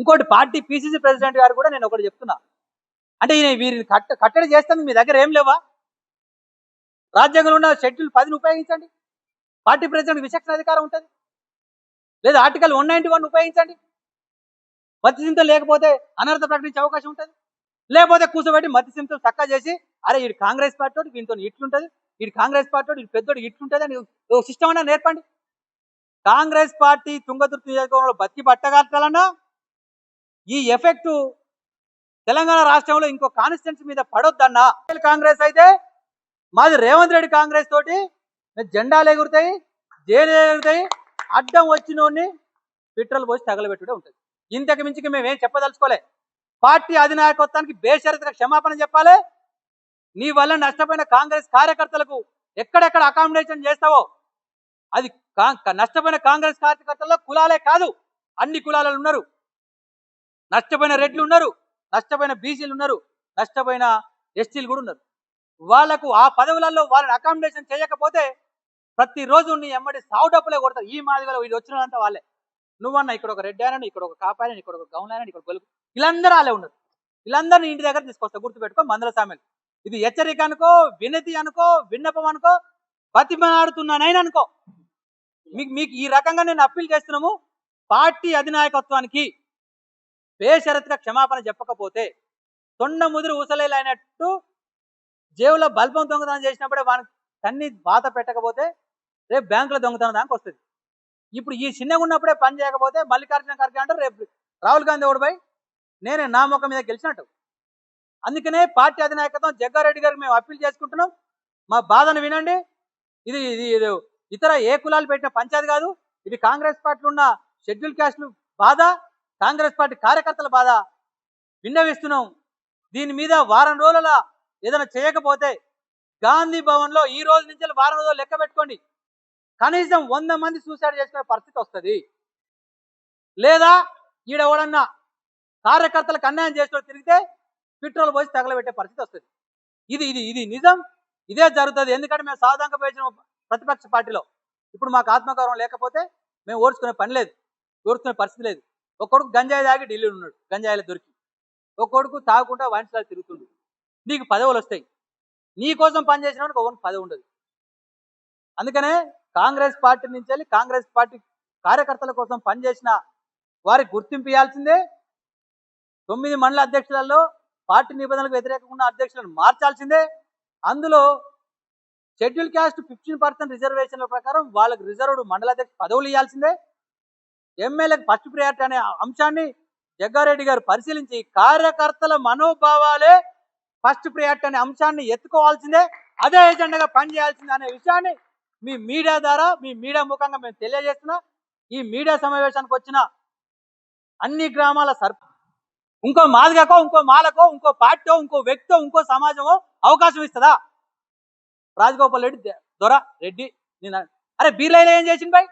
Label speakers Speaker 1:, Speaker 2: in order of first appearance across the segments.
Speaker 1: ఇంకోటి party PCC president గారు కూడా నేను ఒకటి చెప్తున్నా, అంటే ఈయన వీరిని కట్టడి చేస్తాను మీ దగ్గర ఏం లేవా? రాజ్యాంగంలో ఉన్న షెడ్యూల్ 10ని ఉపయోగించండి. పార్టీ ప్రెసిడెంట్ విచక్షణ అధికారం ఉంటుంది. లేదా ఆర్టికల్ 191 ఉపయోగించండి. మత్స్యంతో లేకపోతే అనర్హత ప్రకటించే అవకాశం ఉంటుంది. లేకపోతే కూర్చోబెట్టి మత్స్యంతో చక్కా చేసి, అరే వీడు కాంగ్రెస్ పార్టీ వాడు, వీటితో ఇట్లుంటుంది, వీడు కాంగ్రెస్ పార్టీ వాడు, వీడు పెద్దోడు ఇట్లుంటుంది అని ఒక సిస్టమ్ అన్నా నేర్పండి. కాంగ్రెస్ పార్టీ తుంగతుర్తి నియోజకవర్గంలో బతికి పట్టగలగాలన్నా ఈ ఎఫెక్ట్ తెలంగాణ రాష్ట్రంలో ఇంకో కాన్స్టిట్యున్సీ మీద పడొద్దన్నా. కాంగ్రెస్ అయితే మాది రేవంత్ రెడ్డి కాంగ్రెస్ తోటి జెండాలు ఎగురుతాయి, జైలు ఎగురుతాయి, అడ్డం వచ్చినోడిని పెట్రోల్ పోసి తగలబెట్టుడే ఉంటుంది. ఇంతకు మించికి మేమేం చెప్పదలుచుకోలే. పార్టీ అధినాయకత్వానికి బేషరతుగా క్షమాపణ చెప్పాలి. నీ వల్ల నష్టపోయిన కాంగ్రెస్ కార్యకర్తలకు ఎక్కడెక్కడ అకామిడేషన్ చేస్తావో అది నష్టపోయిన కాంగ్రెస్ కార్యకర్తల్లో కులాలే కాదు, అన్ని కులాలలో ఉన్నారు. నష్టపోయిన రెడ్లు ఉన్నారు, నష్టపోయిన బీసీలు ఉన్నారు, నష్టపోయిన ఎస్టీలు కూడా ఉన్నారు. వాళ్లకు ఆ పదవులలో వాళ్ళని అకామిడేషన్ చేయకపోతే ప్రతిరోజు నీ ఎమ్మడి సావు డప్పులే కొడతారు. ఈ మాదిగలో వీళ్ళు వచ్చినంతా వాళ్ళే. నువ్వన్నా ఇక్కడ ఒక రెడ్డి అయినా, ఇక్కడ ఒక కాపాయన, ఇక్కడ ఒక గౌన్ అయినా, ఇక్కడ గొలుపు, వీళ్ళందరూ వాళ్ళే ఉన్నారు. వీళ్ళందరినీ ఇంటి దగ్గర తీసుకొస్తా, గుర్తుపెట్టుకో. మందల సామెలు ఇది హెచ్చరిక అనుకో, వినతి అనుకో, విన్నపం అనుకో, బతిమలాడుతున్నానైనా అనుకో. మీకు ఈ రకంగా నేను అప్పీల్ చేస్తున్నాము. పార్టీ అధినాయకత్వానికి బేషరతుగా క్షమాపణ చెప్పకపోతే తొండ ముదిరి ఊసలేలైనట్టు జేబులో బల్బం దొంగతనం చేసినప్పుడే వానికి తన్ని బాత పెట్టకపోతే రేపు బ్యాంకులో దొంగతనం దానికి వస్తుంది. ఇప్పుడు ఈ చిన్నగా ఉన్నప్పుడే పని చేయకపోతే మల్లికార్జున ఖర్గే అంటారు, రేపు రాహుల్ గాంధీ ఓడిపోయి నేనే నా ముఖం మీద గెలిచినట్టు. అందుకనే పార్టీ అధినాయకత్వం జగ్గారెడ్డి గారికి మేము అప్పీల్ చేసుకుంటున్నాం. మా బాధను వినండి. ఇది ఇది ఇతర ఏ కులాలు పెట్టిన పంచాయతీ కాదు. ఇది కాంగ్రెస్ పార్టీలో ఉన్న షెడ్యూల్ క్యాస్ట్లు బాధ, కాంగ్రెస్ పార్టీ కార్యకర్తల బాధ విన్నవిస్తున్నాం. దీని మీద వారం రోజుల ఏదైనా చేయకపోతే గాంధీ భవన్ లో ఈ రోజు నుంచి వారం రోజులు లెక్క పెట్టుకోండి, కనీసం 100 మంది సూసైడ్ చేసుకునే పరిస్థితి వస్తుంది. లేదా ఈడ ఎవడన్నా కార్యకర్తలకు అన్యాయం చేస్తూ తిరిగితే పెట్రోల్ పోసి తగలబెట్టే పరిస్థితి వస్తుంది. ఇది ఇది ఇది నిజం, ఇదే జరుగుతుంది. ఎందుకంటే మేము సాధారణంగా పోయించిన ప్రతిపక్ష పార్టీలో ఇప్పుడు మాకు ఆత్మగౌరవం లేకపోతే మేము ఓర్చుకునే పని లేదు, ఓర్చుకునే పరిస్థితి లేదు. ఒక కొడుకు గంజాయి తాగి ఢిల్లీలో ఉన్నాడు, గంజాయిలో దొరికి. ఒక కొడుకు తాగకుండా వైన్స్లో తిరుగుతుండు. నీకు పదవులు వస్తాయి, నీ కోసం పనిచేసిన వాడికి ఒకరికి పదవి ఉండదు. అందుకనే కాంగ్రెస్ పార్టీ నుంచి వెళ్ళి కాంగ్రెస్ పార్టీ కార్యకర్తల కోసం పనిచేసిన వారికి గుర్తింపు ఇవ్వాల్సిందే. 9 మండల అధ్యక్షులలో పార్టీ నిబంధనలకు వ్యతిరేకంగా ఉన్న అధ్యక్షులను మార్చాల్సిందే. అందులో షెడ్యూల్ క్యాస్ట్ 15% రిజర్వేషన్ల ప్రకారం వాళ్ళకి రిజర్వ్డ్ మండల అధ్యక్ష పదవులు ఇవ్వాల్సిందే. ఎమ్మెల్యేలకు ఫస్ట్ ప్రియారిటీ అనే అంశాన్ని జగ్గారెడ్డి గారు పరిశీలించి కార్యకర్తల మనోభావాలే ఫస్ట్ ప్రియారిటీ అనే అంశాన్ని ఎత్తుకోవాల్సిందే, అదే ఎజెండాగా పనిచేయాల్సిందే అనే విషయాన్ని మీ మీడియా ద్వారా, మీ మీడియా ముఖంగా మేము తెలియజేస్తున్నా. ఈ మీడియా సమావేశానికి వచ్చిన అన్ని గ్రామాల ఇంకో మాదిగకో, ఇంకో మాలకో, ఇంకో పార్టీో, ఇంకో వ్యక్తో, ఇంకో సమాజమో అవకాశం ఇస్తుందా? రాజగోపాల్ రెడ్డి దొర రెడ్డి నేను అరే బీర్లైలో ఏం చేసింది బాయ్?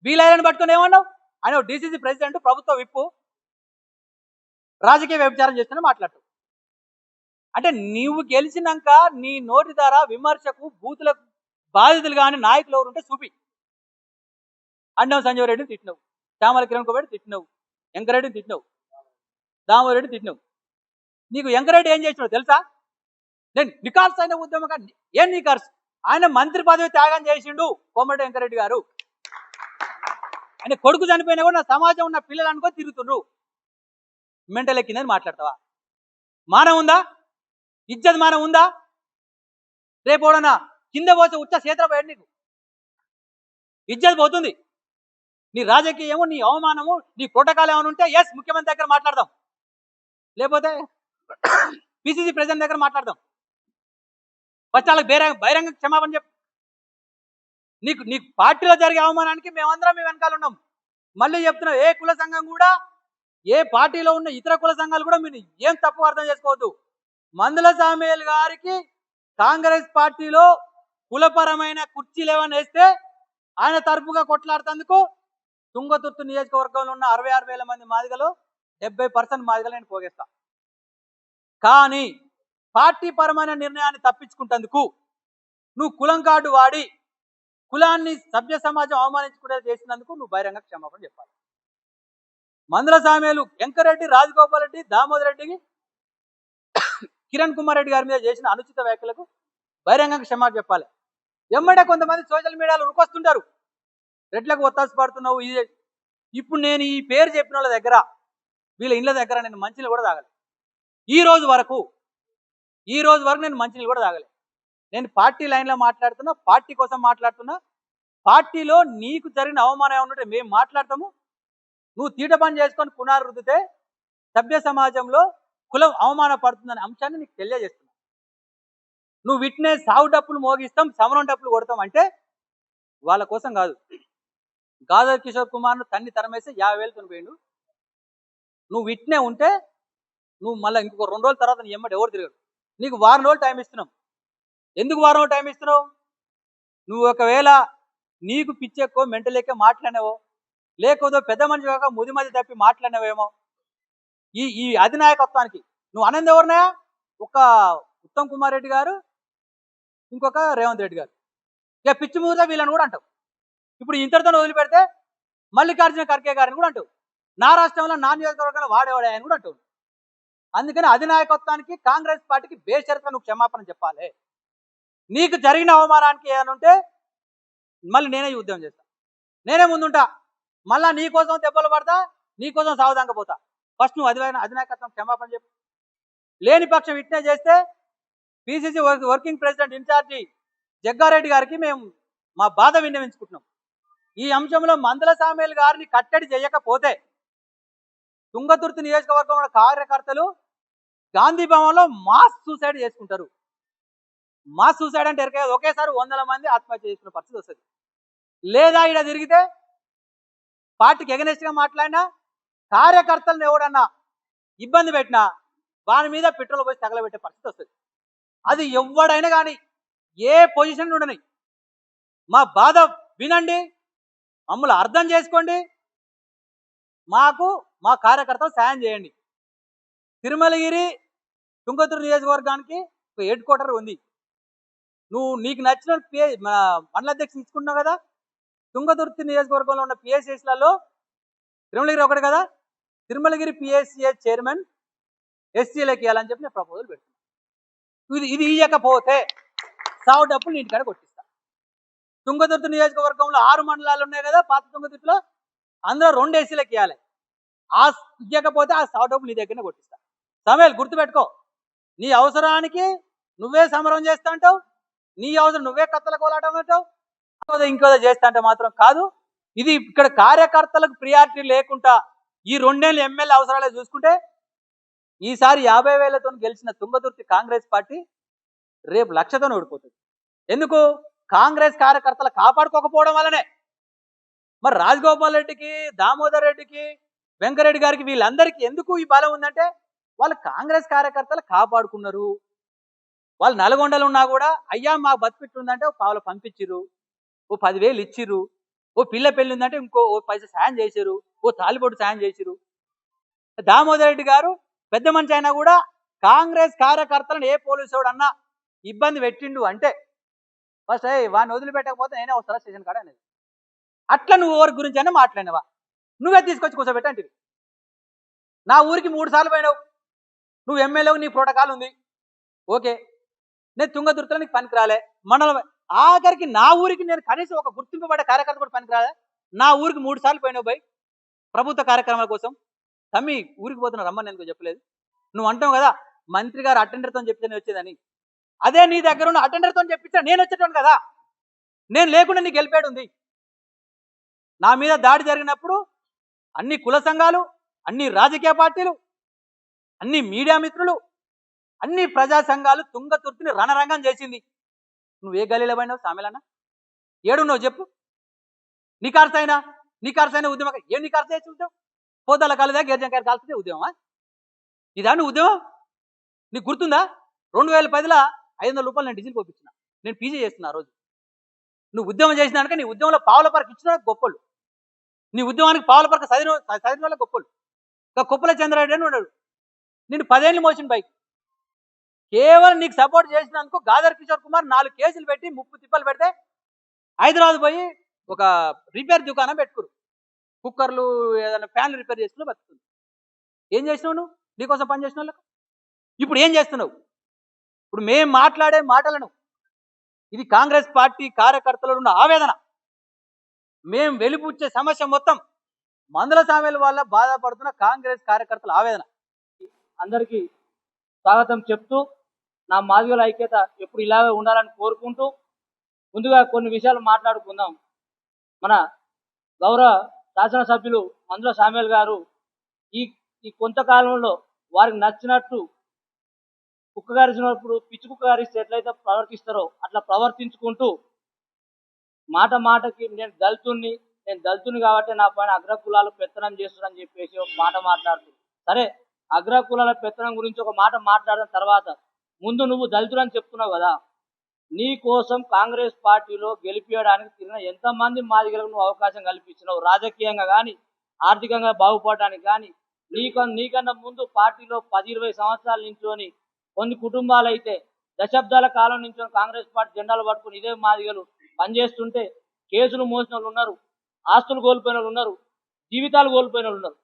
Speaker 1: బీర్లైలను పట్టుకొని ఏమన్నావు? ఆయన డిసిసి ప్రెసిడెంట్, ప్రభుత్వ విప్పు, రాజకీయ వ్యభిచారం చేస్తూనే మాట్లాడు. అంటే నీవు గెలిచినాక నీ నోటి ద్వారా విమర్శకు బూతులకు బాధితులు కానీ నాయకులు ఎవరు ఉంటే చూపి. అన్నం సంజయ్ రెడ్డిని తిట్టినవు, శ్యామల కిరణ్ కుమార్ తిట్టినవు, వెంకరెడ్డిని తిట్టినవు, దామోరెడ్డి తిట్టినవు. నీకు వెంకరెడ్డి ఏం చేసినావు తెలుసా? నేను నికార్స్ అయిన ఉద్యమకాన్ని. ఏం నికార్స్? ఆయన మంత్రి పదవి త్యాగం చేసిండు కోమటి వెంకరెడ్డి గారు. ఆయన కొడుకు చనిపోయినా కూడా నా సమాజం ఉన్న పిల్లలు అనుకో తిరుగుతుండ్రు. మెంటల్ ఎక్కిందని మాట్లాడతావా? మానం ఉందా? ఇజ్జత్ మానం ఉందా? రేపు ఎవడన్నా కింద పోతే ఉచ్చ చేతుల పోయాడు, నీకు ఇజ్జత్ పోతుంది. నీ రాజకీయము, నీ అవమానము, నీ ప్రోటోకాల్ ఏమైనా ఉంటే ఎస్ ముఖ్యమంత్రి దగ్గర మాట్లాడదాం, లేకపోతే పిసిసి ప్రెసిడెంట్ దగ్గర మాట్లాడదాం. ఫస్ట్ వాళ్ళకి బహిరంగ క్షమాపణ చెప్పు. నీకు పార్టీలో జరిగే అవమానానికి మేమందరం మీ వెనకాల ఉన్నాం. మళ్ళీ చెప్తున్నాం, ఏ కుల సంఘం కూడా, ఏ పార్టీలో ఉన్న ఇతర కుల సంఘాలు కూడా మీరు ఏం తప్పు అర్థం చేసుకోవద్దు. మందుల సామేల్ గారికి కాంగ్రెస్ పార్టీలో కులపరమైన కుర్చీలు ఏమైనా వేస్తే ఆయన తరపుగా కొట్లాడుతందుకు తుంగతుర్తి నియోజకవర్గంలో ఉన్న 66,000 మంది మాదిగలు 70% మాదిగలు నేను పోగేస్తా. కానీ పార్టీ పరమైన నిర్ణయాన్ని తప్పించుకుంటందుకు నువ్వు కులం కార్డు వాడి కులాన్ని సభ్య సమాజం అవమానించుకునే చేసినందుకు నువ్వు బహిరంగ క్షమాపణ చెప్పాలి. మందుల సామేలు వెంకరెడ్డి, రాజగోపాల్ రెడ్డి, దామోదర్ రెడ్డికి, కిరణ్ కుమార్ రెడ్డి గారి మీద చేసిన అనుచిత వ్యాఖ్యలకు బహిరంగంగా క్షమాపణ చెప్పాలి. ఎమ్మడే కొంతమంది సోషల్ మీడియాలో ఉరుకొస్తుంటారు, రెడ్లకు ఒత్తాసు పడుతున్నావు. ఇప్పుడు నేను ఈ పేరు చెప్పిన వాళ్ళ దగ్గర, వీళ్ళ ఇళ్ళ దగ్గర నేను మంచినీళ్ళు కూడా తాగలేదు. ఈ రోజు వరకు నేను మంచినీళ్ళు కూడా తాగలేదు. నేను పార్టీ లైన్లో మాట్లాడుతున్నా, పార్టీ కోసం మాట్లాడుతున్నా. పార్టీలో నీకు జరిగిన అవమానం ఏమన్నట్టే మేము మాట్లాడతాము. నువ్వు తీట పని చేసుకొని పునరుద్ధితే సభ్య సమాజంలో కులం అవమానపడుతుందనే అంశాన్ని నీకు తెలియజేస్తున్నా. నువ్వు విట్నే సాగు డప్పులు మోగిస్తాం, సమరం డప్పులు కొడతాం అంటే వాళ్ళ కోసం కాదు. గాదర్ కిషోర్ కుమార్ను తన్ని తరమేసి 50,000 కొనిపోయిండు. నువ్వు విట్నే ఉంటే నువ్వు మళ్ళీ ఇంకొక 2 రోజుల తర్వాత నీ ఎమ్మటి ఎవరు తిరగడు. నీకు వారం రోజులు టైం ఇస్తున్నాం. ఎందుకు వారం రోజులు టైం ఇస్తున్నావు? నువ్వు ఒకవేళ నీకు పిచ్చెక్కో మెంటలెక్క మాట్లాడినావో, లేకపోతే పెద్ద మనిషి కాక ముది మధ్య తప్పి మాట్లాడినావేమో. ఈ అధినాయకత్వానికి నువ్వు అనంది ఎవరినాయా? ఒక ఉత్తమ్ కుమార్ రెడ్డి గారు, ఇంకొక రేవంత్ రెడ్డి గారు. ఇక పిచ్చి మూత వీళ్ళని కూడా అంటావు. ఇప్పుడు ఇంతటితో వదిలిపెడితే మల్లికార్జున ఖర్గే గారిని కూడా అంటావు. నా రాష్ట్రంలో నా నియోజకవర్గంలో వాడేవాడాయని కూడా అంటావు. అందుకని అధినాయకత్వానికి కాంగ్రెస్ పార్టీకి బేషరతుగా నువ్వు క్షమాపణ చెప్పాలి. నీకు జరిగిన అవమానానికి ఏమైనా ఉంటే మళ్ళీ నేనే యుద్ధం చేస్తా, నేనే ముందుంటా. మళ్ళా నీ కోసం దెబ్బలు పడతా, నీ కోసం సావదాంక పోతా. ఫస్ట్ నువ్వు అధినాయకత్వం క్షమాపణ చెప్పు. లేని పక్షం విట్నే చేస్తే PCC working president incharge Jaggareddy గారికి మేము మా బాధ విన్నవించుకుంటున్నాం. ఈ అంశంలో మందల సామేల్ గారిని కట్టడి చేయకపోతే తుంగతుర్తి నియోజకవర్గంలో కార్యకర్తలు గాంధీ భవన్లో మాస్ సూసైడ్ చేసుకుంటారు. మాస్ సూసైడ్ అంటే ఎరకే ఒకేసారి 100 మంది ఆత్మహత్య చేసుకునే పరిస్థితి వస్తుంది. లేదా ఇక్కడ తిరిగితే పార్టీకి ఎగనెస్ట్గా మాట్లాడినా, కార్యకర్తలను ఎవడన్నా ఇబ్బంది పెట్టినా వాని మీద పెట్రోల్ పోసి తగలబెట్టే పరిస్థితి వస్తుంది. అది ఎవడైనా కానీ ఏ పొజిషన్ ఉండని మా బాధ వినండి, మమ్మల్ని అర్థం చేసుకోండి, మాకు మా కార్యకర్తలు సాయం చేయండి. తిరుమలగిరి తుంగతుర్తి నియోజకవర్గానికి ఒక హెడ్ క్వార్టర్ ఉంది. నీకు నచ్చిన మండల అధ్యక్షులు ఇచ్చుకున్నావు కదా. తుంగతుర్తి నియోజకవర్గంలో ఉన్న పిఎస్సిలలో తిరుమలగిరి ఒకటి కదా. తిరుమలగిరి పిఎస్సిఏ చైర్మన్ ఎస్సీలకు ఇవ్వాలని చెప్పి నేను ప్రపోజల్ పెడుతున్నాను. ఇది ఇవ్వకపోతే సావు డబ్బులు నీ ఇంటికాడ కొట్టిస్తా. తుంగతుర్తి నియోజకవర్గంలో 6 మండలాలు ఉన్నాయి కదా పాత తుంగతుర్తిలో, అందులో 2 ఎస్సీలకు ఇవ్వాలి. ఇవ్వకపోతే ఆ సావు డబ్బులు నీ దగ్గరనే కొట్టిస్తా. సమయాలు గుర్తుపెట్టుకో. నీ అవసరానికి నువ్వే సమరం చేస్తా అంటావు, నీ అవసరం నువ్వే కత్తల కోలాటం అంటావు, ఇంకోదో చేస్తా అంటే మాత్రం కాదు. ఇది ఇక్కడ కార్యకర్తలకు ప్రియారిటీ లేకుండా ఈ 2 ఏళ్ళు ఎమ్మెల్యే అవసరాలే చూసుకుంటే ఈసారి 50,000తో గెలిచిన తుంగతుర్తి కాంగ్రెస్ పార్టీ రేపు 1,00,000తో ఓడిపోతుంది. ఎందుకు? కాంగ్రెస్ కార్యకర్తలు కాపాడుకోకపోవడం వల్లనే. మరి రాజగోపాల్ రెడ్డికి, దామోదర్ రెడ్డికి, వెంకరెడ్డి గారికి వీళ్ళందరికీ ఎందుకు ఈ బలం ఉందంటే వాళ్ళు కాంగ్రెస్ కార్యకర్తలు కాపాడుకున్నారు. వాళ్ళు నల్గొండలు ఉన్నా కూడా అయ్యా మాకు బతికిట్టు ఉందంటే ఓ పావులు పంపించిర్రు, ఓ 10,000 ఇచ్చిర్రు, ఓ పిల్ల పెళ్ళి ఉందంటే ఇంకో 1 పైసా సాయం చేసిరు, ఓ తాలిబొట్టు సాయం చేసిరు. దామోదర్ రెడ్డి గారు పెద్ద మనిషి అయినా కూడా కాంగ్రెస్ కార్యకర్తలను ఏ పోలీసు అన్నా ఇబ్బంది పెట్టిండు అంటే ఫస్ట్ వాడిని వదిలిపెట్టకపోతే నేనే వస్తాను స్టేషన్ కాడ అనేది. అట్లా నువ్వు ఎవరి గురించి అయినా మాట్లాడినవా? నువ్వే తీసుకొచ్చి కూర్చోబెట్టండి. నా ఊరికి 3 సార్లు పోయినావు, నువ్వు ఎమ్మెల్యేవు, నీ ప్రోటోకాల్ ఉంది, ఓకే. నేను తుంగతుర్తిలో నీకు పనికి రాలే. మండలం ఆఖరికి నా ఊరికి నేను కనీసం ఒక గుర్తింపబడ్డ కార్యకర్త కూడా పనికి రాలే. నా ఊరికి 3 సార్లు పోయినావు బై ప్రభుత్వ కార్యక్రమాల కోసం. తమ్మి ఊరికి పోతున్నా రమ్మని నేను చెప్పలేదు. నువ్వు అంటావు కదా మంత్రి గారు అటెండర్తో చెప్తే నేను వచ్చేదని. అదే నీ దగ్గర ఉన్న అటెండర్తో చెప్పించా నేను వచ్చేటాను కదా. నేను లేకుండా నీకు గెలిపేడు ఉంది. నా మీద దాడి జరిగినప్పుడు అన్ని కుల సంఘాలు, అన్ని రాజకీయ పార్టీలు, అన్ని మీడియా మిత్రులు, అన్ని ప్రజా సంఘాలు తుంగతుర్తిని రణరంగం చేసింది. నువ్వు ఏ గలీలో పోయినావు సామెలన్నా? ఏడున్నావు చెప్పు. నికార్సైన ఉద్యమం ఏం నికార్స చేసి ఉద్యమం? పోతాల కాలేదా గిరిజన కాల్సిందే ఉద్యమమా? ఇదా నువ్వు ఉద్యమం? నీకు గుర్తుందా? 2010లో 500 రూపాయలు నేను డీజిల్ పంపించిన. నేను పీజీ చేస్తున్నా. ఆ రోజు నువ్వు ఉద్యమం చేసినాక నీ ఉద్యమంలో పావుల పరకు ఇచ్చిన గొప్పలు, నీ ఉద్యమానికి పావుల పరకు చదివిన వాళ్ళ గొప్పలు. ఇంకా కుప్పల చంద్రారెడ్డి అని ఉన్నాడు, నేను 10 ఏళ్ళు మోసిన బైక్. కేవలం నీకు సపోర్ట్ చేసినందుకు గాదర్ కిషోర్ కుమార్ 4 కేసులు పెట్టి 30 తిప్పలు పెడితే హైదరాబాద్ పోయి ఒక రిపేర్ దుకాణం పెట్టుకురు. కుక్కర్లు ఏదైనా ఫ్యాన్లు రిపేర్ చేసుకుని బతుకుతుంది. ఏం చేసినావు నువ్వు నీకోసం పని చేసిన వాళ్ళకు? ఇప్పుడు ఏం చేస్తున్నావు? ఇప్పుడు మేము మాట్లాడే మాటలను ఇది కాంగ్రెస్ పార్టీ కార్యకర్తలు ఉన్న ఆవేదన, మేము వెలిపుచ్చే సమస్య మొత్తం మందుల సామెల వల్ల బాధపడుతున్న కాంగ్రెస్ కార్యకర్తల ఆవేదన.
Speaker 2: అందరికీ స్వాగతం చెప్తూ నా మాదిగల ఐక్యత ఎప్పుడు ఇలాగే ఉండాలని కోరుకుంటూ ముందుగా కొన్ని విషయాలు మాట్లాడుకుందాం. మన గౌరవ శాసనసభ్యులు మందుల సామ్యుల్ గారు ఈ ఈ కొంతకాలంలో వారికి నచ్చినట్టు కుక్క గారిసినప్పుడు పిచ్చి కుక్క గారిస్తే ఎట్లయితే ప్రవర్తిస్తారో అట్లా ప్రవర్తించుకుంటూ మాట మాటకి నేను దళితుని కాబట్టి నా పైన అగ్రకులాలు పెత్తనం చేస్తున్నారని చెప్పేసి ఒక మాట మాట్లాడుతూ, సరే అగ్రకులాల పెత్తనం గురించి ఒక మాట మాట్లాడిన తర్వాత ముందు నువ్వు దళితులని చెప్తున్నావు కదా, నీ కోసం కాంగ్రెస్ పార్టీలో గెలిపించడానికి తిరిగిన ఎంతమంది మాదిగలకు నువ్వు అవకాశం కల్పించినావు? రాజకీయంగా కానీ ఆర్థికంగా బాగుపడడానికి కానీ నీకన్నా ముందు పార్టీలో 10-20 సంవత్సరాల నుంచోని కొన్ని కుటుంబాలు అయితే దశాబ్దాల కాలం నుంచి కాంగ్రెస్ పార్టీ జెండాలు పట్టుకుని ఇదే మాదిగలు పనిచేస్తుంటే కేసులు మోసిన వాళ్ళు ఉన్నారు, ఆస్తులు కోల్పోయిన వాళ్ళు ఉన్నారు, జీవితాలు కోల్పోయిన వాళ్ళు ఉన్నారు.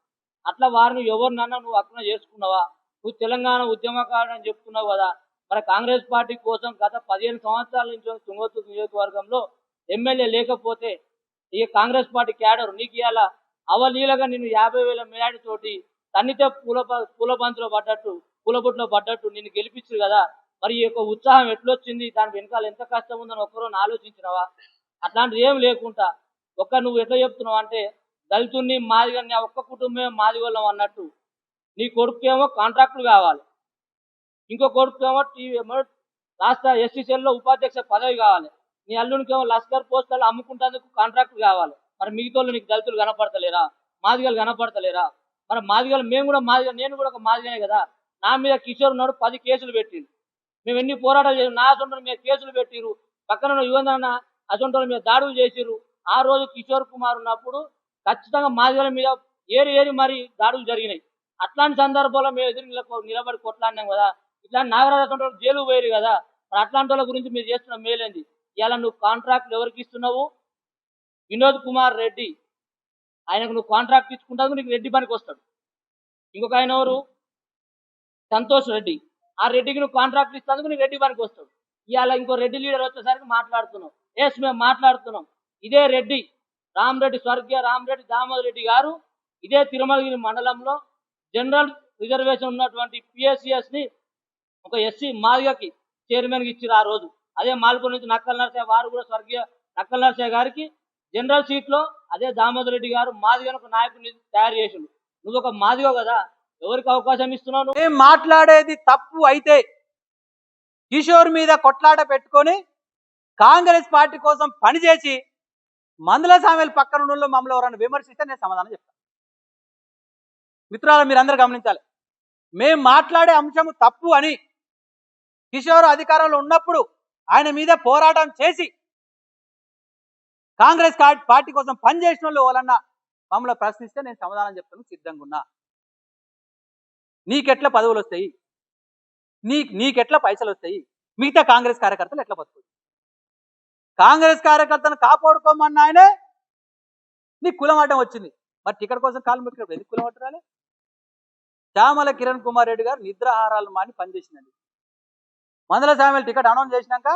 Speaker 2: అట్లా వారిని ఎవరినన్నా నువ్వు అక్కున చేసుకున్నావా? నువ్వు తెలంగాణ ఉద్యమకారుడు అని చెప్తున్నావు కదా, మరి కాంగ్రెస్ పార్టీ కోసం గత 15 సంవత్సరాల నుంచి తుంగతుర్తి నియోజకవర్గంలో ఎమ్మెల్యే లేకపోతే ఇక కాంగ్రెస్ పార్టీ క్యాడర్ నీకు ఇవాళ అవలీలగా నిన్ను 50,000 మేడాడి తోటి తన్నితే పూలబంతిలో పడ్డట్టు పూలబొట్లో పడ్డట్టు నిన్ను గెలిపించరు కదా, మరి ఈ యొక్క ఉత్సాహం ఎట్లొచ్చింది? దాని వెనకాల ఎంత కష్టం ఉందని ఒక్కరోజు ఆలోచించినవా? అట్లాంటిది ఏం లేకుండా నువ్వు ఎట్లా చెప్తున్నావు అంటే దళితుడిని మాదిగని ఒక్క కుటుంబమే మాదిగోళ్ళం అన్నట్టు, నీ కొడుకేమో కాంట్రాక్టులు కావాలి, ఇంకో కొడుకేమో రాష్ట్ర ఎస్సీసీఎల్లో ఉపాధ్యక్ష పదవి కావాలి, నీ అల్లునికేమో లష్కర్ పోస్టులు అమ్ముకుంటేందుకు కాంట్రాక్టులు కావాలి. మరి మిగతాళ్ళు నీకు దళితులు కనపడతలేరా? మాదిగలు కనపడతలేరా? మరి మాదిగలు మేము కూడా నేను కూడా ఒక మాదిగనే కదా, నా మీద కిషోర్ ఉన్నాడు 10 కేసులు పెట్టిండు, మేము ఎన్ని పోరాటాలు చేసి నా అసొంటోళ్ళ మీద కేసులు పెట్టిరు, పక్కన యువన అసొంటోళ్ళ మీద దాడులు చేసిరు. ఆ రోజు కిషోర్ కుమార్ ఉన్నప్పుడు ఖచ్చితంగా మాదిగల మీద ఏరి మరి దాడులు జరిగినాయి. అట్లాంటి సందర్భంలో మేము ఎదురు నిలబడి కొట్లాడినాం కదా. ఇట్లాంటి నాగరాజు అసొంటోళ్ళు జైలు పోయారు కదా, మరి అట్లాంటి వాళ్ళ గురించి మీరు చేస్తున్న మేలేంది? ఇలా నువ్వు కాంట్రాక్ట్లు ఎవరికి ఇస్తున్నావు? వినోద్ కుమార్ రెడ్డి ఆయనకు నువ్వు కాంట్రాక్ట్ ఇచ్చుకుంటావు, నీకు రెడ్డి పనికి వస్తాడు. ఇంకొక ఆయన ఎవరు? సంతోష్ రెడ్డి, ఆ రెడ్డికి నువ్వు కాంట్రాక్ట్ ఇస్తాను, నీకు రెడ్డి పనికి వస్తాడు. ఇవాళ ఇంకో రెడ్డి లీడర్ వచ్చేసరికి మాట్లాడుతున్నావు. ఎస్ మేము మాట్లాడుతున్నాం, ఇదే రెడ్డి రామరెడ్డి, స్వర్గీయ రామరెడ్డి దామోదర్ రెడ్డి గారు ఇదే తిరుమలగిరి మండలంలో జనరల్ రిజర్వేషన్ ఉన్నటువంటి పిఎస్సిఎస్ని ఒక ఎస్సీ మాదిగకి చైర్మన్కి ఇచ్చారు ఆ రోజు. అదే మాల్పూర్ నుంచి నక్కల నరసయ్య వారు కూడా స్వర్గీయ నక్కల నరసయ్య గారికి జనరల్ సీట్లో అదే దామోదర్ రెడ్డి గారు మాదిగను ఒక నాయకుడిని తయారు చేసిండు. నువ్వు ఒక మాదిగో కదా, ఎవరికి అవకాశం ఇస్తున్నావు?
Speaker 1: మేము మాట్లాడేది తప్పు అయితే కిషోర్ మీద కొట్లాట పెట్టుకొని కాంగ్రెస్ పార్టీ కోసం పనిచేసి మందుల సామెల పక్కన ఉన్న మమ్మల్ని ఎవరైనా విమర్శిస్తే నేను సమాధానం చెప్తాను. మిత్రులారా మీరందరూ గమనించాలి, మేము మాట్లాడే అంశం తప్పు అని కిషోర్ అధికారంలో ఉన్నప్పుడు ఆయన మీద పోరాటం చేసి కాంగ్రెస్ పార్టీ కోసం పనిచేసిన వాళ్ళు ఎవరన్నా మమ్మల్ని ప్రశ్నిస్తే నేను సమాధానం చెప్తాను, సిద్ధంగా ఉన్నా. నీకెట్లా పదవులు వస్తాయి, నీకెట్లా పైసలు వస్తాయి, మిగతా కాంగ్రెస్ కార్యకర్తలు ఎట్లా బతుకుతాయి? కాంగ్రెస్ కార్యకర్తను కాపాడుకోమన్న ఆయనే నీకు కులం అడ్డం వచ్చింది, మరి టికెట్ కోసం కాలు మొక్కినప్పుడు ఎందుకు కులం అడ్డు రాలే? చామల కిరణ్ కుమార్ రెడ్డి గారు నిద్రాహారాలు మాని పనిచేసిందండి. మందుల సామెల టికెట్ అనౌన్స్ చేసినాక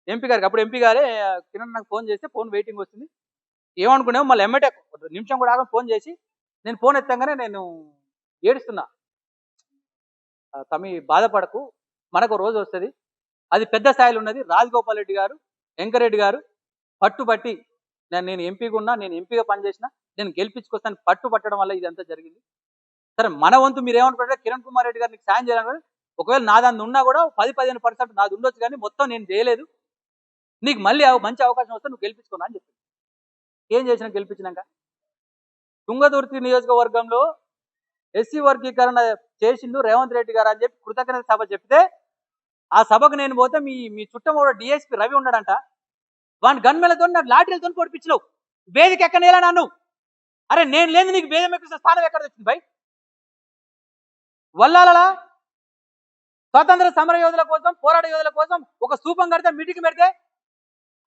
Speaker 1: ఎంపీ గారికి, అప్పుడు ఎంపీ గారే కిరణ్ నాకు ఫోన్ చేస్తే ఫోన్ వెయిటింగ్ వస్తుంది, ఏమనుకునేమో మళ్ళీ ఎమ్మటే నిమిషం కూడా ఆగా ఫోన్ చేసి నేను ఫోన్ ఎత్తంగానే నేను ఏడుస్తున్నా, తమి బాధపడకు, మనకు రోజు వస్తుంది, అది పెద్ద స్థాయిలో ఉన్నది. రాజగోపాల్ రెడ్డి గారు, వెంకరెడ్డి గారు పట్టుబట్టి నేను ఎంపీగా ఉన్నా, నేను ఎంపీగా పనిచేసిన, నేను గెలిపించుకొస్తాను పట్టడం వల్ల ఇదంతా జరిగింది. సరే మన వంతు మీరు ఏమనుకుంటారు, కిరణ్ కుమార్ రెడ్డి గారు నీకు సాయం చేయాలని, ఒకవేళ నా దాన్ని ఉన్నా కూడా 10-15% నాది ఉండొచ్చు, కానీ మొత్తం నేను చేయలేదు, నీకు మళ్ళీ మంచి అవకాశం వస్తే నువ్వు గెలిపించుకున్నా అని చెప్పి ఏం చేసినా గెలిపించినాక తుంగతుర్తి నియోజకవర్గంలో ఎస్సీ వర్గీకరణ చేసిండు రేవంత్ రెడ్డి గారు అని చెప్పి కృతజ్ఞత సభ చెప్తే ఆ సభకు నేను పోతే మీ చుట్టం డిఎస్పీ రవి ఉన్నాడంట, వాని గన్మెలతో నాకు లాఠీలతో పొడిపించినావు, వేదిక ఎక్కనేలా నన్ను. అరే నేను లేదు నీకు వేదం ఎక్కిన స్థానం ఎక్కడ వచ్చింది భయ్? వల్లాలలా స్వాతంత్ర సమర యోధుల కోసం, పోరాట యోధుల కోసం ఒక స్థూపం కడితే మీటింగ్ పెడితే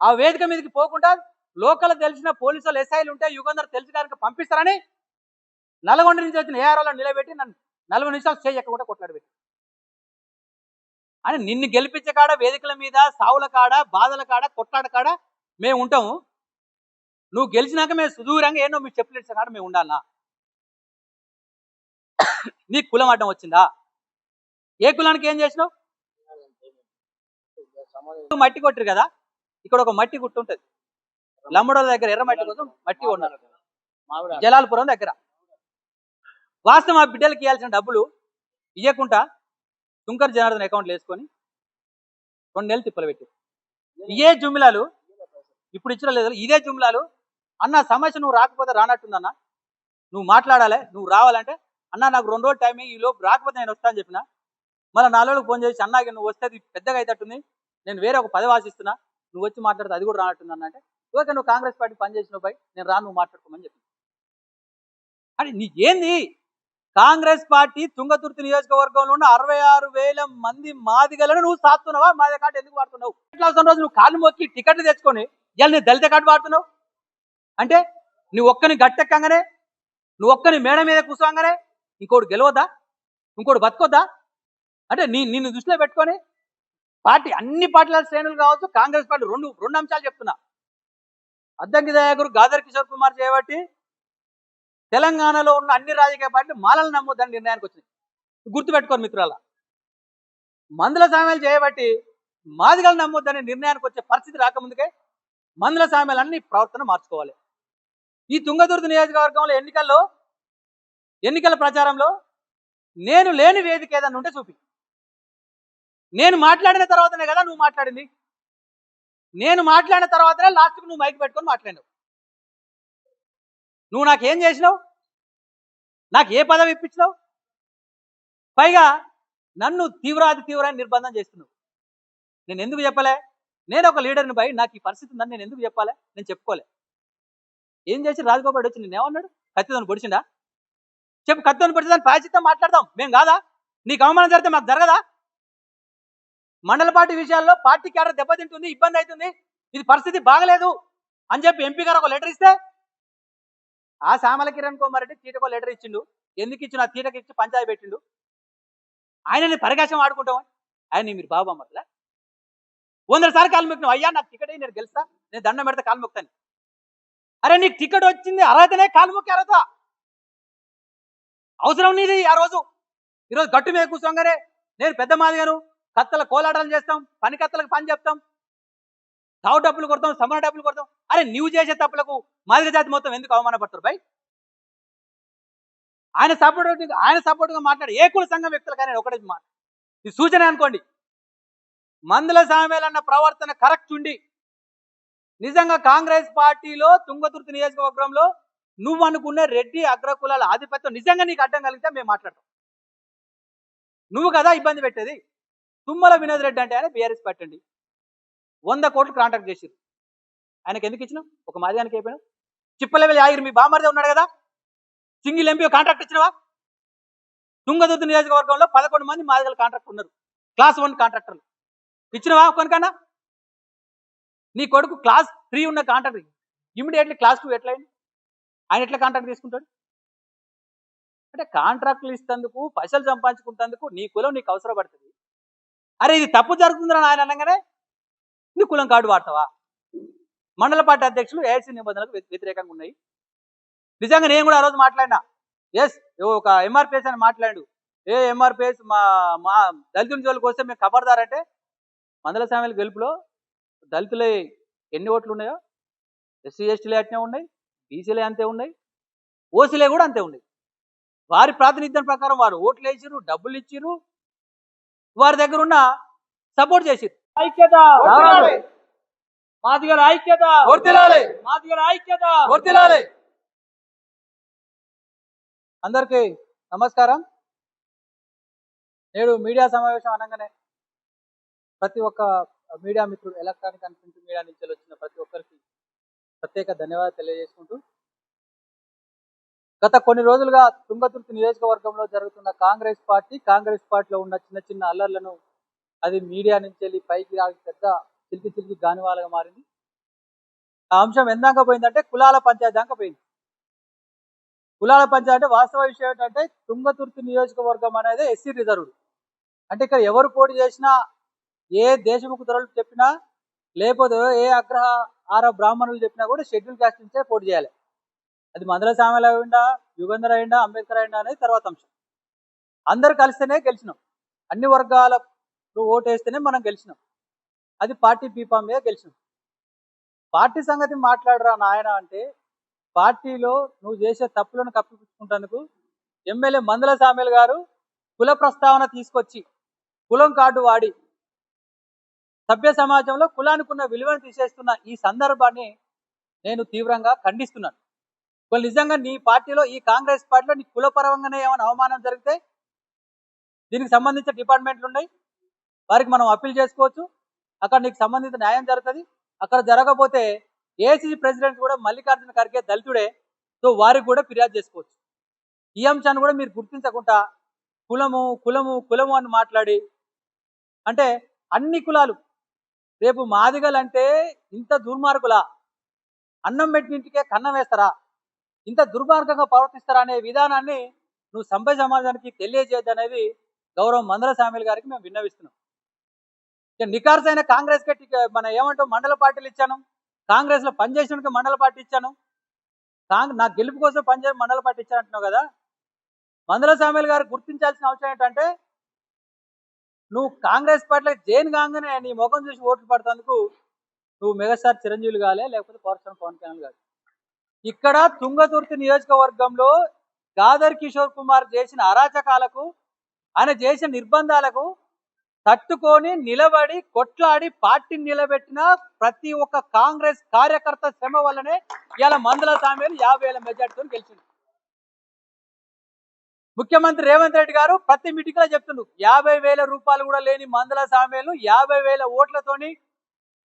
Speaker 1: ఆ వేదిక మీదకి పోకుండా లోకల్ తెలిసిన పోలీసులు ఎస్ఐలు ఉంటే యుగంధర్ తెలుసు కనుక పంపిస్తారని నల్గొండ నుంచి వచ్చిన ఏఆర్ఓలో నిలబెట్టి నన్ను 40 నిమిషాలు స్టే ఎక్కకుండా కొట్లాడబెట్టి అని నిన్ను గెలిపించే కాడ వేదికల మీద సావుల కాడ బాధల కాడ కొట్లాడ కాడ మేము ఉంటాము. నువ్వు గెలిచినాక మేము సుదూరంగా ఏనో మీకు చెప్పలేడు కాడ మేము ఉండాలనా? నీ కులం అడ్డం వచ్చిందా? ఏ కులానికి ఏం చేసినావు? మట్టి కొట్టరు కదా, ఇక్కడ ఒక మట్టి గుట్టు ఉంటుంది లమ్మడోల దగ్గర, ఎర్ర మట్టి కోసం మట్టి కొన్నారు జలాలపురం దగ్గర. వాస్తవం ఆ బిడ్డలకి ఇవ్వాల్సిన డబ్బులు ఇవ్వకుండా శుంకర్ జనార్దన్ అకౌంట్లు వేసుకొని 2 నెలలు తిప్పలు పెట్టి ఇదే జుమ్మిలాలు ఇప్పుడు ఇచ్చిన లేదు, ఇదే జుమ్మిలాలు అన్న సమస్య నువ్వు రాకపోతే రానట్టుందన్న, నువ్వు మాట్లాడాలి, నువ్వు రావాలంటే అన్న నాకు 2 రోజులు టైం ఈ లోపు రాకపోతే నేను వస్తా అని చెప్పిన. మళ్ళీ 4 రోజులకు ఫోన్ చేసి అన్నాకి నువ్వు వస్తే పెద్దగా అయితట్టుంది, నేను వేరే ఒక 10 ఆశిస్తున్నా, నువ్వు వచ్చి మాట్లాడితే అది కూడా రానట్టుంది అన్న అంటే ఓకే నువ్వు కాంగ్రెస్ పార్టీ పనిచేసిన పోయి నేను రాను, నువ్వు మాట్లాడుకోమని చెప్పి. అని నీకేంది? కాంగ్రెస్ పార్టీ తుంగతుర్తి నియోజకవర్గంలో ఉన్న 66,000 మంది మాదిగలను నువ్వు సాస్తున్నావా? మాదిగ కార్డు ఎందుకు వాడుతున్నావు? అవసరం రోజు నువ్వు కాళ్ళు మొక్కి టికెట్లు తెచ్చుకొని ఇవాళ నీ దళిత కార్డు వాడుతున్నావు అంటే నువ్వు ఒక్కని గట్టెక్కంగానే, నువ్వు ఒక్కని మేడ మీద కూర్చోగానే ఇంకోటి గెలవద్దా, ఇంకోటి బతకొద్దా? అంటే నిన్ను దృష్టిలో పెట్టుకొని పార్టీ అన్ని పార్టీల శ్రేణులు కావచ్చు, కాంగ్రెస్ పార్టీ రెండు అంశాలు చెప్తున్నా. అద్దంకి దయాకర్, గాదర్ కిషోర్ కుమార్ చేయబట్టి తెలంగాణలో ఉన్న అన్ని రాజకీయ పార్టీలు మాలలు నమ్మొద్దని నిర్ణయానికి వచ్చింది. గుర్తుపెట్టుకోరు మిత్రుల, మందుల సామ్యాలు చేయబట్టి మాదిగలు నమ్మొద్దని నిర్ణయానికి వచ్చే పరిస్థితి రాకముందుకే మందుల సామ్యాలు అన్ని ప్రవర్తన మార్చుకోవాలి. ఈ తుంగతుర్తి నియోజకవర్గంలో ఎన్నికల ప్రచారంలో నేను లేని వేదిక ఏదన్నా ఉంటే చూపి. నేను మాట్లాడిన తర్వాతనే కదా నువ్వు మాట్లాడింది, నేను మాట్లాడిన తర్వాతనే లాస్ట్కి నువ్వు మైక్ పెట్టుకొని మాట్లాడినావు. నువ్వు నాకేం చేసినావు? నాకు ఏ పదవి ఇప్పించినావు? పైగా నన్ను తీవ్రాతి తీవ్రాన్ని నిర్బంధం చేస్తున్నావు. నేను ఎందుకు చెప్పలే? నేను ఒక లీడర్ని పై నాకు ఈ పరిస్థితి ఉందని నేను ఎందుకు చెప్పాలి? నేను చెప్పుకోలే. ఏం చేసి రాజగోపాల్ వచ్చి నేనేమన్నాడు? కత్తితోని పొడిచిండా? చెప్పు, కత్తితోని పొడిచి దాన్ని ప్రాయచిత్తం మాట్లాడదాం. మేము కాదా? నీకు అవమానం జరిగితే మాకు జరగదా? మండల పార్టీ విషయాల్లో పార్టీ క్యాడర్ దెబ్బతింటుంది, ఇబ్బంది అవుతుంది, ఇది పరిస్థితి బాగలేదు అని చెప్పి ఎంపీ గారు ఒక లెటర్ ఇస్తే ఆ సామల కిరణ్ కుమార్ రెడ్డి తీటకో లెటర్ ఇచ్చిండు. ఎందుకు ఇచ్చిన? తీటకి ఇచ్చి పంచాయతీ పెట్టిండు. ఆయనని పరికాశం ఆడుకుంటాం. ఆయన మీరు బాబు అమ్మట్లా 100 సార్లు కాలు మొక్కినావు, అయ్యా నాకు టికెట్ నేను గెలుస్తా, నేను దండం పెడితే కాలు మొక్తాను. అరే నీకు టికెట్ వచ్చింది అర్హతనే, కాలు మొక్కి అర్హత అవసరం నీది. ఆ రోజు ఈరోజు గట్టు మీద కూర్చోగానే నేను పెద్ద మాదిగాను, కత్తల కోలాటాలు చేస్తాం, పని కత్తలకు పని చెప్తాం, తావు డబ్బులు కొడతాం, సమర డబ్బులు కొడతాం. అరే నువ్వు చేసే తప్పులకు మాదిగ జాతి మొత్తం ఎందుకు అవమానపడతారు బై? ఆయన సపోర్ట్గా మాట్లాడి ఏ కుల సంఘం వ్యక్తులకైనా ఒకటే మాట, ఈ సూచన అనుకోండి, మందుల సామ్యాలన్న ప్రవర్తన కరెక్ట్ ఉండి నిజంగా కాంగ్రెస్ పార్టీలో తుంగతుర్తి నియోజకవర్గంలో నువ్వు అనుకునే రెడ్డి అగ్రకులాల ఆధిపత్యం నిజంగా నీకు అడ్డం కలిగితే మేము మాట్లాడతాం. నువ్వు కదా ఇబ్బంది పెట్టేది. తుమ్మల వినోద్ రెడ్డి అంటే ఆయన బీఆర్ఎస్ పెట్టండి 100 కోట్లు కాంట్రాక్ట్ చేసిరు. ఆయనకి ఎందుకు ఇచ్చినావు? ఒక మాదిగానికి అయిపోయినావు. చిప్పలెవెల్ ఆగిరి మీ బామర్దే ఉన్నాడు కదా, సింగిల్ ఎంపీ కాంట్రాక్ట్ ఇచ్చినవా? తుంగతుర్తి నియోజకవర్గంలో 11 మంది మాదిగల కాంట్రాక్ట్ ఉన్నారు, క్లాస్ 1 కాంట్రాక్టర్లు. ఇచ్చినవా కొనికన్నా? నీ కొడుకు క్లాస్ 3 ఉన్న కాంట్రాక్ట్ ఇమీడియట్లీ క్లాస్ 2 ఎట్లయింది? ఆయన ఎట్లా కాంట్రాక్ట్ తీసుకుంటాడు? అంటే కాంట్రాక్టులు ఇస్తేందుకు, పైసలు సంపాదించుకుంటేందుకు నీ కులం నీకు అవసరం పడుతుంది. అరే ఇది తప్పు జరుగుతుందని ఆయన అనగానే నీ కులం కార్డు వాడతావా? మండల పార్టీ అధ్యక్షులు ఏఐసీ నిబంధనలకు వ్యతిరేకంగా ఉన్నాయి. నిజంగా నేను కూడా ఆ రోజు మాట్లాడినా. ఎస్, ఒక ఎంఆర్పిఎస్ అని మాట్లాడు, ఎంఆర్పిఎస్ మా దళితుల జోలికి వస్తే మేము ఖబర్దారంటే మండల సామ్యాల గెలుపులో దళితులే ఎన్ని ఓట్లు ఉన్నాయో ఎస్సీ ఎస్టీలే అట్నే ఉన్నాయి, బీసీలే అంతే ఉన్నాయి, ఓసీలే కూడా అంతే ఉన్నాయి. వారి ప్రాతినిధ్యం ప్రకారం వారు ఓట్లు వేసిరు, డబ్బులు ఇచ్చిరు, వారి దగ్గర ఉన్న సపోర్ట్ చేసిరు.
Speaker 2: ఐక్యత, మాదిగల ఐక్యత, మాదిగల ఐక్యత.
Speaker 1: అందరికీ నమస్కారం. నేడు మీడియా సమావేశం అనగానే ప్రతి ఒక్క మీడియా మిత్రుడు, ఎలక్ట్రానిక్ అండ్ ప్రింట్ మీడియా నుంచి వచ్చిన ప్రతి ఒక్కరికి ప్రత్యేక ధన్యవాదాలు తెలియజేసుకుంటూ, గత కొన్ని రోజులుగా తుంగతుర్తి నియోజకవర్గంలో జరుగుతున్న కాంగ్రెస్ పార్టీలో ఉన్న చిన్న చిన్న అల్లర్లను అది మీడియా నుంచి వెళ్ళి పైకి పెద్ద చిలికి గానివాలుగా మారింది. ఆ అంశం ఎందాక పోయిందంటే కులాల పంచాయతీ దాకా పోయింది. కులాల పంచాయతీ అంటే వాస్తవ విషయం ఏంటంటే తుంగతుర్తి నియోజకవర్గం అనేది ఎస్సీ రిజర్వ్డ్. అంటే ఇక్కడ ఎవరు పోటీ చేసినా, ఏ దేశముఖ ధరలు చెప్పినా, లేకపోతే ఏ అగ్రహార బ్రాహ్మణులు చెప్పినా కూడా షెడ్యూల్ క్యాస్ట్ నుంచే పోటీ చేయాలి. అది మందల సామెల అయిందా, యుగంధర్ అయిందా, అంబేద్కర్ అయిందా అనేది తర్వాత అంశం. అందరు కలిస్తేనే గెలిచినాం. అన్ని వర్గాల ఓటు వేస్తేనే మనం గెలిచినాం. అది పార్టీ పీపా మీద గెలిచినాం. పార్టీ సంగతి మాట్లాడరా నాయన అంటే, పార్టీలో నువ్వు చేసే తప్పులను కప్పిపుచ్చుకుంటేందుకు ఎమ్మెల్యే మందల సామెల్ గారు కుల ప్రస్తావన తీసుకొచ్చి కులం కార్డు వాడి సభ్య సమాజంలో కులానికి ఉన్న విలువను తీసేస్తున్న ఈ సందర్భాన్ని నేను తీవ్రంగా ఖండిస్తున్నాను. వాళ్ళు నిజంగా నీ పార్టీలో, ఈ కాంగ్రెస్ పార్టీలో నీ కులపరంగానే ఏమైనా అవమానం జరిగితే దీనికి సంబంధించిన డిపార్ట్మెంట్లు ఉన్నాయి, వారికి మనం అప్పీల్ చేసుకోవచ్చు. అక్కడ నీకు సంబంధించిన న్యాయం జరుగుతుంది. అక్కడ జరగకపోతే ఏసీసీ ప్రెసిడెంట్ కూడా మల్లికార్జున ఖర్గే దళితుడే, సో వారికి కూడా ఫిర్యాదు చేసుకోవచ్చు. ఈ అంశాన్ని కూడా మీరు గుర్తించకుండా కులము కులము కులము అని మాట్లాడి, అంటే అన్ని కులాలు రేపు మాదిగలంటే ఇంత దుర్మార్గులా, అన్నం పెట్టింటికే కన్నం వేస్తారా, ఇంత దుర్మార్గంగా ప్రవర్తిస్తారా అనే విధానాన్ని నువ్వు సభ్య సమాజానికి తెలియజేయద్దనేది గౌరవ మందల సామెల్ గారికి మేము విన్నవిస్తున్నాం. నికార్సైన కాంగ్రెస్ కి మన ఏమంటాం మండల పార్టీలు ఇచ్చాను, కాంగ్రెస్ లో పనిచేసిన మండల పార్టీ ఇచ్చాను, నా గెలుపు కోసం పనిచేసిన మండల పార్టీ ఇచ్చాను అంటున్నావు కదా. మందల సామెల్ గారు గుర్తించాల్సిన అవసరం ఏంటంటే, నువ్వు కాంగ్రెస్ పార్టీలో జైన్ కాగానే నీ ముఖం చూసి ఓట్లు పడుతందుకు నువ్వు మెగాస్టార్ చిరంజీవులు కాలే, లేకపోతే పవర్ స్టార్ పవన్ కళ్యాణ్ కాదు. ఇక్కడ తుంగతుర్తి నియోజకవర్గంలో గాదర్ కిషోర్ కుమార్ చేసిన అరాచకాలకు, ఆయన చేసిన నిర్బంధాలకు తట్టుకొని నిలబడి కొట్లాడి పార్టీని నిలబెట్టిన ప్రతి ఒక్క కాంగ్రెస్ కార్యకర్త శ్రమ వల్లనే ఇలా మందల సామెలు 50,000 మెజార్టీతో గెలిచింది. ముఖ్యమంత్రి రేవంత్ రెడ్డి గారు ప్రతి మీటింగ్ లో చెప్తుండ్రు, 50,000 రూపాయలు కూడా లేని మందల సామెలు 50,000 ఓట్లతోని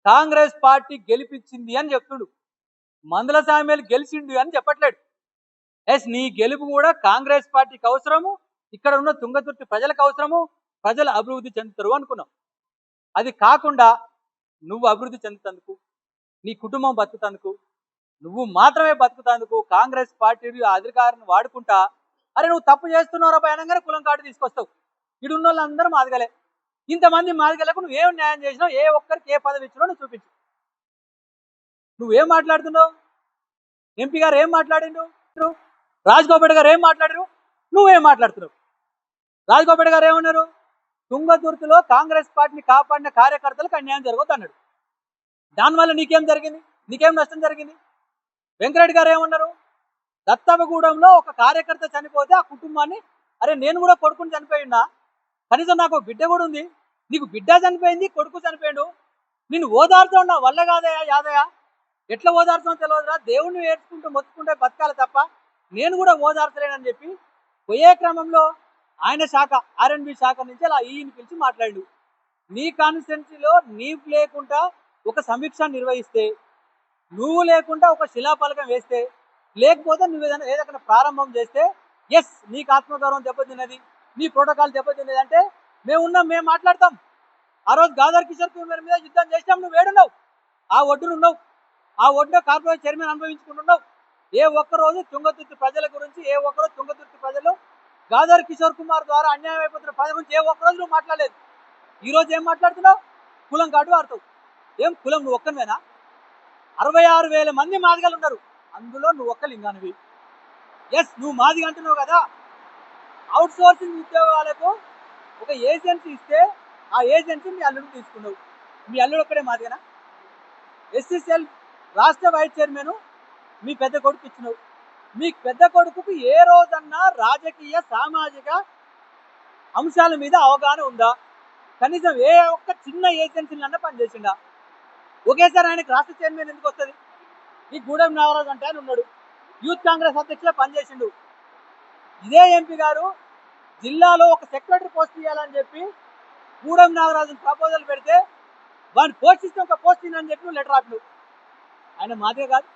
Speaker 1: కాంగ్రెస్ పార్టీ గెలిపించింది అని చెప్తుండు. మందల సామెలు గెలిచిండు అని చెప్పట్లేడు. ఎస్, నీ గెలుపు కూడా కాంగ్రెస్ పార్టీకి అవసరము, ఇక్కడ ఉన్న తుంగతుర్తి ప్రజలకు అవసరము, ప్రజలు అభివృద్ధి చెందుతారు అనుకున్నాం. అది కాకుండా నువ్వు అభివృద్ధి చెందుతందుకు, నీ కుటుంబం బతుకుతందుకు, నువ్వు మాత్రమే బతుకుతందుకు కాంగ్రెస్ పార్టీ అధికారాన్ని వాడుకుంటా, అరే నువ్వు తప్పు చేస్తున్నావు అనగానే కులం కార్డు తీసుకొస్తావు. ఇడున్న వాళ్ళందరూ మాదిగలే. ఇంతమంది మాదిగలకు నువ్వేం న్యాయం చేసినావు, ఏ ఒక్కరికి ఏ పదవి ఇచ్చినావు నువ్వు చూపించు. నువ్వేం మాట్లాడుతున్నావు? ఎంపీ గారు ఏం మాట్లాడిండు, రాజగోపాల్ గారు ఏం మాట్లాడారు, నువ్వేం మాట్లాడుతున్నావు? రాజగోపాల్ గారు ఏమన్నారు, తుంగతుర్తిలో కాంగ్రెస్ పార్టీని కాపాడిన కార్యకర్తలకు అన్యాయం జరగదు అన్నాడు. దానివల్ల నీకేం జరిగింది, నీకేం నష్టం జరిగింది? వెంకరెడ్డి గారు ఏమన్నారు, దత్తవగూడెంలో ఒక కార్యకర్త చనిపోతే ఆ కుటుంబాన్ని, అరే నేను కూడా కొడుకుని చనిపోయినా, కనీసం నాకు బిడ్డ కూడా ఉంది, నీకు బిడ్డ చనిపోయింది, కొడుకు చనిపోయాడు, నేను ఓదార్చడం నా వల్ల కాదయా యాదయ్య, ఎట్లా ఓదార్చడం తెలియదురా, దేవుణ్ణి ఏడ్చుకుంటూ మొత్తుకుంటే బతకాలి తప్ప నేను కూడా ఓదార్చలేనని చెప్పి పోయే క్రమంలో ఆయన శాఖ ఆర్ఎన్బి శాఖ నుంచి అలా ఈయన పిలిచి మాట్లాడు. నీ కాన్స్టిట్యున్సీలో నీవు లేకుండా ఒక సమీక్ష నిర్వహిస్తే, నువ్వు లేకుండా ఒక శిలాఫలకం వేస్తే, లేకపోతే నువ్వు ఏదైనా ప్రారంభం చేస్తే, ఎస్ నీకు ఆత్మగౌరవం దెబ్బతిన్నది, నీ ప్రోటోకాల్ దెబ్బతిన్నది అంటే మేము ఉన్నాం, మేము మాట్లాడతాం. ఆ రోజు గాదర్ కిషోర్ కుమార్ మీద యుద్ధం చేసినాం, నువ్వు ఏడున్నావు, ఆ ఒడ్డునున్నావు, ఆ ఒడ్డులో కార్పొరేట్ చైర్మన్ అనుభవించుకుంటున్నావు. ఏ ఒక్కరోజు తుంగతుర్తి ప్రజల గురించి, ఏ ఒక్కరోజు తుంగతుర్తి ప్రజలు గాదర్ కిషోర్ కుమార్ ద్వారా అన్యాయం అయిపోతున్న ప్రజల గురించి ఏ ఒక్కరోజు నువ్వు మాట్లాడలేదు. ఈరోజు ఏం మాట్లాడుతున్నావు? కులం కార్డు వాడుతావు. ఏం కులం నువ్వు ఒక్కనివేనా? 66,000 మంది మాదిగలు ఉన్నారు, అందులో నువ్వు ఒక్క లింగానివి. ఎస్, నువ్వు మాదిగ అంటున్నావు కదా, అవుట్ సోర్సింగ్ ఉద్యోగాలకు ఒక ఏజెన్సీ ఇస్తే ఆ ఏజెన్సీ మీ అల్లుడు తీసుకున్నావు. మీ అల్లుడు ఒక్కడే మాదిగనా? ఎస్సీసీఎల్ రాష్ట్ర వైస్ చైర్మన్ మీ పెద్ద కొడుకు ఇచ్చినావు. మీ పెద్ద కొడుకుకు ఏ రోజన్నా రాజకీయ సామాజిక అంశాల మీద అవగాహన ఉందా? కనీసం ఏ ఒక్క చిన్న ఏజెన్సీలన్నా పనిచేసిండా? ఒకేసారి ఆయనకు రాష్ట్ర చైర్మన్ ఎందుకు వస్తుంది? ఈ గూడెం నాగరాజు అంటే ఆయన ఉన్నాడు, యూత్ కాంగ్రెస్ అధ్యక్షులు పనిచేసిండు. ఇదే ఎంపీ గారు జిల్లాలో ఒక సెక్రటరీ పోస్ట్ ఇవ్వాలని చెప్పి గూడెం నాగరాజుని ప్రపోజల్ పెడితే వాడిని పోస్ట్ ఇస్తే ఒక పోస్ట్ ఇవ్వని చెప్పి నువ్వు లెటర్ రాపినావు. ఆయన మాదే కాదు,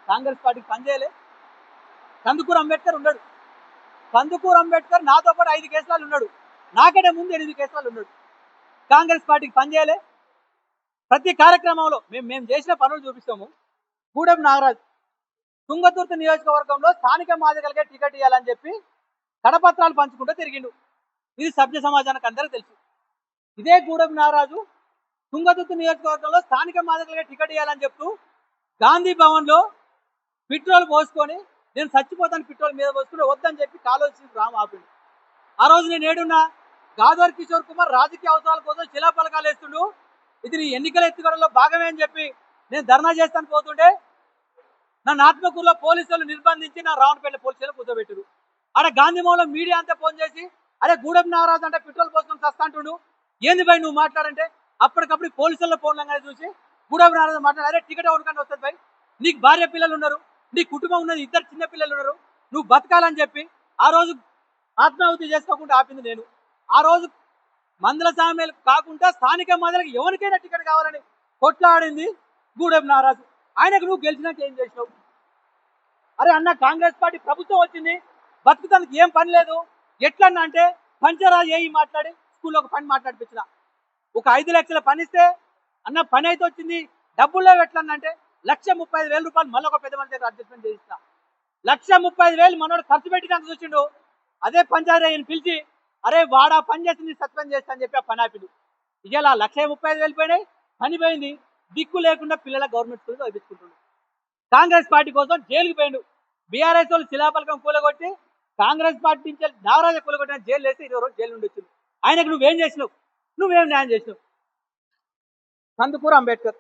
Speaker 1: కాంగ్రెస్ పార్టీకి పనిచేయలే. కందుకూరు అంబేద్కర్ ఉన్నాడు, కందుకూరు అంబేద్కర్ నాతో పాటు 5 కేసులు ఉన్నాడు, నాకంటే ముందు 8 కేసులు ఉన్నాడు. కాంగ్రెస్ పార్టీకి పనిచేయలే. ప్రతి కార్యక్రమంలో మేము చేసిన పనులు చూపిస్తాము. గూడెం నాగరాజు తుంగతుర్తి నియోజకవర్గంలో స్థానిక మాదిగలకే టికెట్ ఇవ్వాలని చెప్పి కడపత్రాలు పంచుకుంటూ తిరిగిండు. ఇది సభ్య సమాజానికి అందరికీ తెలుసు. ఇదే గూడెం నాగరాజు తుంగతుర్తి నియోజకవర్గంలో స్థానిక మాదిగలకే టికెట్ ఇవ్వాలని చెప్తూ గాంధీ భవన్లో పెట్రోల్ పోసుకొని నేను చచ్చిపోతాను పెట్రోల్ మీద పోసుకుని వద్దని చెప్పి కాలోచి రామ్ ఆపిండు. ఆ రోజు నేను ఏడున్నా గాదర్ కిషోర్ కుమార్ రాజకీయ అవసరాల కోసం శిలాఫలకాలు వేస్తుండు, ఇది నీ ఎన్నికల ఎత్తుగడలో భాగమే అని చెప్పి నేను ధర్నా చేస్తాను పోతుంటే నన్ను ఆత్మకూరులో పోలీసులు నిర్బంధించి నా రావణపేట పోలీసులు కూర్చోబెట్టారు. ఆడ గాంధీ భవన్లో మీడియా అంతా ఫోన్ చేసి అరే గూడెం నాగరాజు అంటే పెట్రోల్ పోసుకొని చస్తాంటుండు, ఏంది భయ్ నువ్వు మాట్లాడంటే అప్పటికప్పుడు పోలీసుల ఫోన్లంగానే చూసి గూడెం నాగరాజు మాట్లాడి అరే టికెట్ కొనుక్కొని వస్తుంది భయ్, నీకు భార్య పిల్లలు ఉన్నారు, నీ కుటుంబం ఉన్నది, 2 చిన్న పిల్లలు ఉన్నారు, నువ్వు బతకాలని చెప్పి ఆ రోజు ఆత్మాహుతి చేసుకోకుండా ఆపింది నేను. ఆ రోజు మందల సామ్యాలు కాకుండా స్థానిక మందలకు ఎవరికైనా టికెట్ కావాలని కొట్లాడింది గూడెం నాగరాజు. ఆయనకు నువ్వు గెలిచినాక ఏం చేసినావు? అరే అన్న కాంగ్రెస్ పార్టీ ప్రభుత్వం వచ్చింది, బతుకుతానికి ఏం పని లేదు, ఎట్లన్నా అంటే పంచరాజ్ ఏయి మాట్లాడి స్కూల్లో ఒక పని మాట్లాడిపించిన, ఒక 5 లక్షల పని ఇస్తే అన్న పని అయితే వచ్చింది, డబ్బుల్లో ఎట్లన్నా అంటే 1,35,000 రూపాయలు మళ్ళీ ఒక పెద్ద మంది దగ్గర అడ్జస్ట్మెంట్ చేయిస్తా. 1,35,000 మనోడు ఖర్చు పెట్టినాక చూసిండు. అదే పంచాయతీని పిలిచి అరే వాడా పని చేసింది సస్పెండ్ చేస్తా అని చెప్పి ఆ పని ఆపిండు. ఇలా 1,35,000 పోయినాయి, పని పోయింది, దిక్కు లేకుండా పిల్లల గవర్నమెంట్ స్కూల్ చదివించుకుంటుండు. కాంగ్రెస్ పార్టీ కోసం జైలుకి పోయిండు. బీఆర్ఎస్ వాళ్ళు శిలాఫలకం కూలగొట్టి కాంగ్రెస్ పార్టీ నుంచి నాగరాజ కూలగొట్టిన జైలు వేసి 20 రోజులు జైలు నుండి వచ్చింది. ఆయనకు నువ్వేం చేసినావు? నువ్వేం న్యాయం చేసినావు? కందుకూరు అంబేద్కర్